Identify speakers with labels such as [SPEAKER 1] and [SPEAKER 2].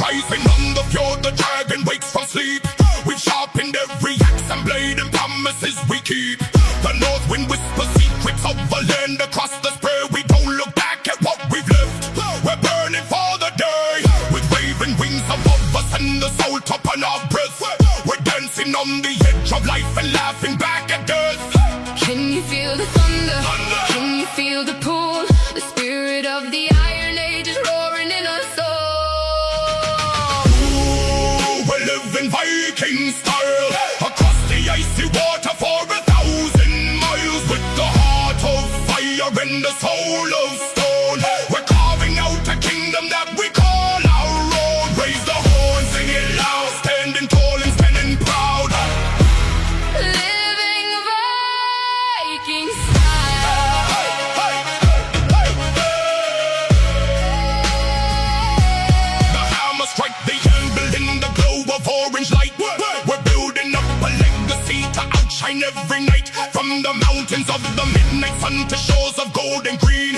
[SPEAKER 1] Rising on the fjord, the dragon wakes from sleep. We've sharpened every axe and blade, and promises we keep. The north wind whispers secrets of the land across the spray. We don't look back at what we've left. We're burning for the day, with waving wings above us and the soul top on our breath. We're dancing on the edge of life and laughing back at death.
[SPEAKER 2] Can you feel the thunder? Can you feel the pull? The spirit of the Iron Age is roaring in our soul.
[SPEAKER 1] Ooh, we're living Viking style, across the icy water for 1,000 miles, with the heart of fire and the soul of stone. We're carving out a kingdom that we call our own. Raise the horn, sing it loud, standing tall and standing proud.
[SPEAKER 2] Living Viking style.
[SPEAKER 1] The hammer strike the anvil in the glow of orange light. We're building up a legacy to outshine every night, from the mountains of the midnight sun to shores of gold and green.